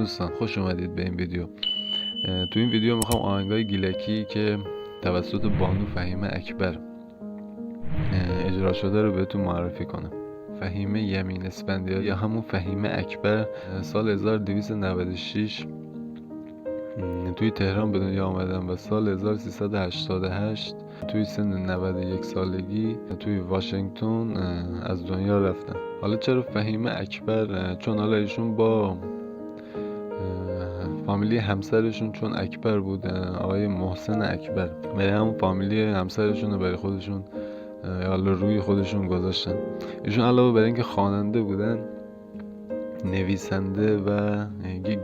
دوستان، خوش اومدید به این ویدیو. تو این ویدیو میخوام آهنگای گیلکی که توسط بانو فهیمه اکبر اجرا شده رو بهتون معرفی کنم. فهیمه یمین اسفندیار یا همون فهیمه اکبر سال 1296 توی تهران به دنیا آمدن و سال 1388 توی سن 91 سالگی توی واشنگتن از دنیا رفتن. حالا چرا فهیمه اکبر؟ چون حالا ایشون با فامیلی همسرشون چون اکبر بودن، آقای محسن اکبر، برای همون فامیلی همسرشون رو برای خودشون حالا روی خودشون گذاشتن. ایشون علاوه بر اینکه خواننده بودن، نویسنده و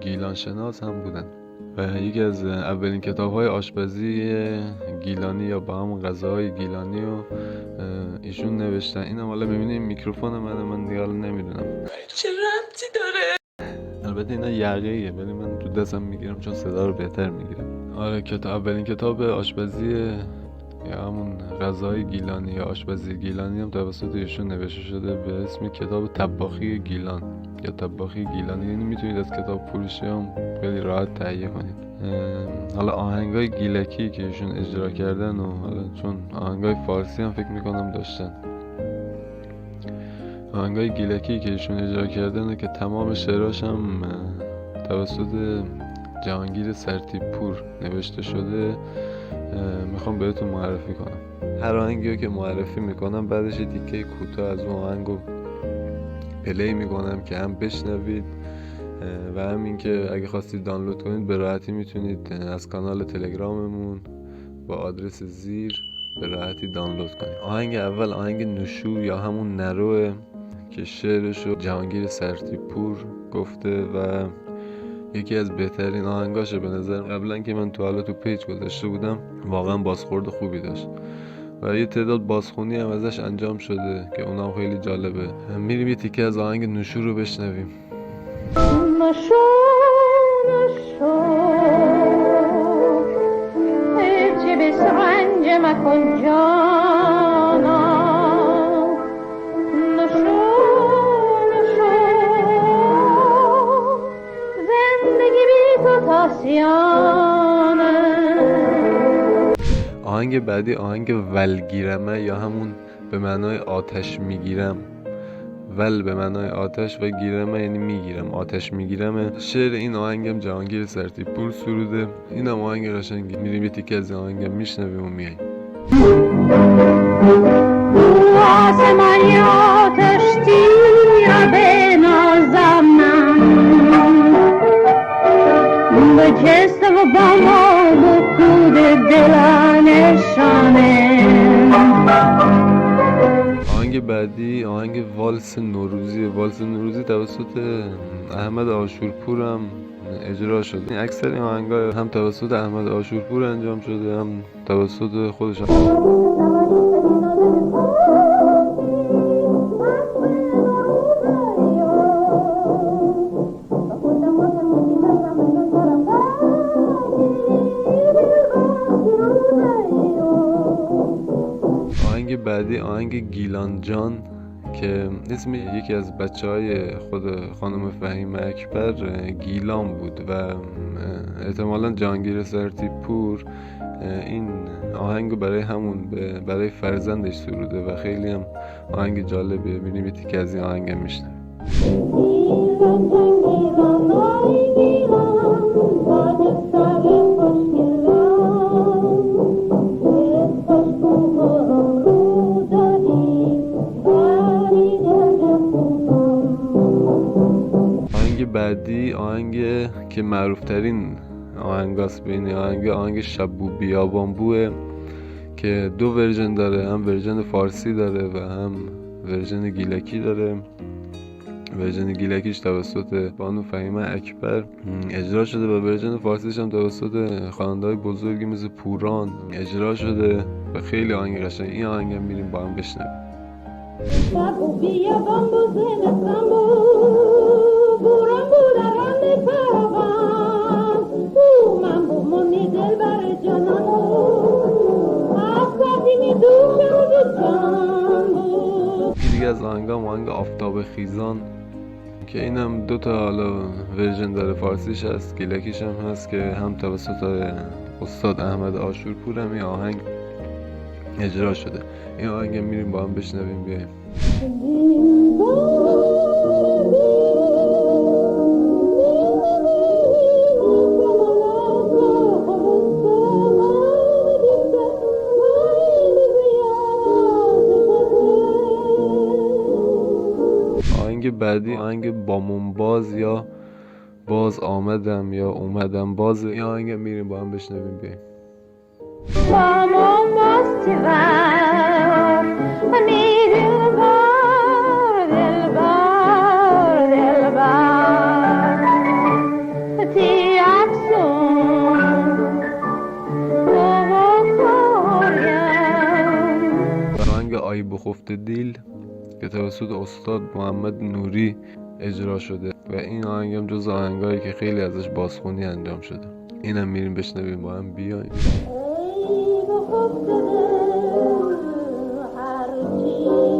گیلان شناس هم بودن و یکی از اولین کتاب‌های آشپزی گیلانی یا با همون غذاهای گیلانی رو ایشون نوشتن. اینم حالا می‌بینید میکروفون من دیگه حالا نمیدونم چه ربطی داره. البته اینا یقه‌ایه ولی من تو دستم میگیرم چون صدا رو بهتر میگیرم. آره، اولین کتاب آشپزی یا همون غذاهای گیلانی یا آشپزی گیلانی هم توسط ایشون نوشته شده به اسم کتاب طباخی گیلان یا طباخی گیلانی. یعنی میتونید از کتاب فروشی هم خیلی راحت تهیه کنید. حالا آهنگای گیلکی که ایشون اجرا کردن و حالا چون آهنگای فارسی هم فکر میکنم داشتن، آهنگای گیلکی که ایشون اجرا کردن که تمام شعراش هم توسط جهانگیر سرتیپور نوشته شده میخوام بهتون معرفی کنم. هر آهنگی که معرفی میکنم بعدش تیکه کوتاه از اون آهنگو پلی میکنم که هم بشنوید و هم این که اگه خواستید دانلود کنید به راحتی میتونید از کانال تلگراممون با آدرس زیر به راحتی دانلود کنید. آهنگ اول آهنگ نوشو یا همون نروه که شعرشو جهانگیر سرتیپور گفته و یکی از بهترین آهنگاشه به نظر. قبلا که من تو پیج گذاشته بودم واقعا بازخورد خوبی داشت و یه تعداد بازخونی هم ازش انجام شده که اونم خیلی جالبه. میریم یه تیکه از آهنگ نوشو رو بشنویم. نشو هرچه به سرنج مکن جانا، نشو زندگی بی تو تاسیانه. آهنگ بعدی آهنگ ولگیرمه یا همون به معنای آتش میگیرم. ول به معنای آتش و گیرمه یعنی میگیرم، آتش میگیرم. شعر این آهنگم جهانگیر سرتیپور سروده. اینم آهنگ قشنگی. میریم یه تیکه از آهنگم میشنویم و میاییم. آسمان آتش تیر به نازم به جست و با ما بکود دلانشانه. آهنگ بعدی آهنگ والس نوروزی. والس نوروزی توسط احمد عاشورپور هم اجرا شده. اکثر این آهنگ‌ها هم توسط احمد عاشورپور انجام شده هم توسط خودش. آهنگ بعدی آهنگ گیلان جان که اسم یکی از بچه‌های خود خانم فهیمه اکبر گیلان بود و احتمالاً جهانگیر سرتیپور این آهنگو برای فرزندش سروده و خیلی هم آهنگ جالبیه. میریم یه تیکه از این آهنگ میشنویم. بعدی آهنگ که معروف ترین آهنگاست بین آهنگ شبو بیابان بوه که دو ورژن داره، هم ورژن فارسی داره و هم ورژن گیلکی داره. ورژن گیلکیش توسط بانو فهیمه اکبر اجرا شده و ورژن فارسیش هم توسط خواننده‌های بزرگی مثل پوران اجرا شده و خیلی آهنگ قشنگه. این آهنگ هم میریم با هم بشنویم. شبو بیابان بو زمستان بو بوران بو در رنده کاروان بو من بو منی دل بر جانان بو آفتابی می دوشه رو جان بو. دیگه از آهنگ آفتاب خیزان که اینم دو تا حالا ورژن داره، فارسیش هست، گیلکیش هم هست که هم توسط استاد احمد آشورپور هم این آهنگ اجرا شده. این آهنگ میریم با هم بشنویم بیایم. آهنگ بعدی آهنگ بامون باز یا باز آمدم یا اومدم باز. این آهنگ میریم با هم بشنویم بیایم. بامون باز تیور می دلبر دلبر دلبر تی افسون تو کاریم. آهنگ آی بخفت دیل که توسط استاد محمد نوری اجرا شده و این آهنگ هم جز آهنگایی که خیلی ازش بازخونی انجام شده. اینم میریم بشنویم با هم بیایم. ای بخفت دل هرچی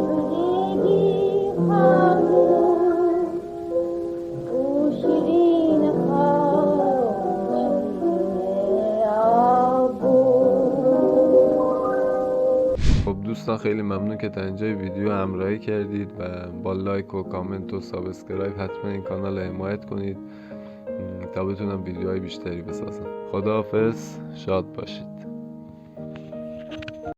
بگی خاموش او شیرین خاکی آبو. خب دوستان خیلی ممنون که تا اینجای ویدیو همراهی کردید و با لایک و کامنت و سابسکرایب حتما این کانال رو حمایت کنید تا بتونم ویدیوهای بیشتری بسازم. خداحافظ، شاد باشید.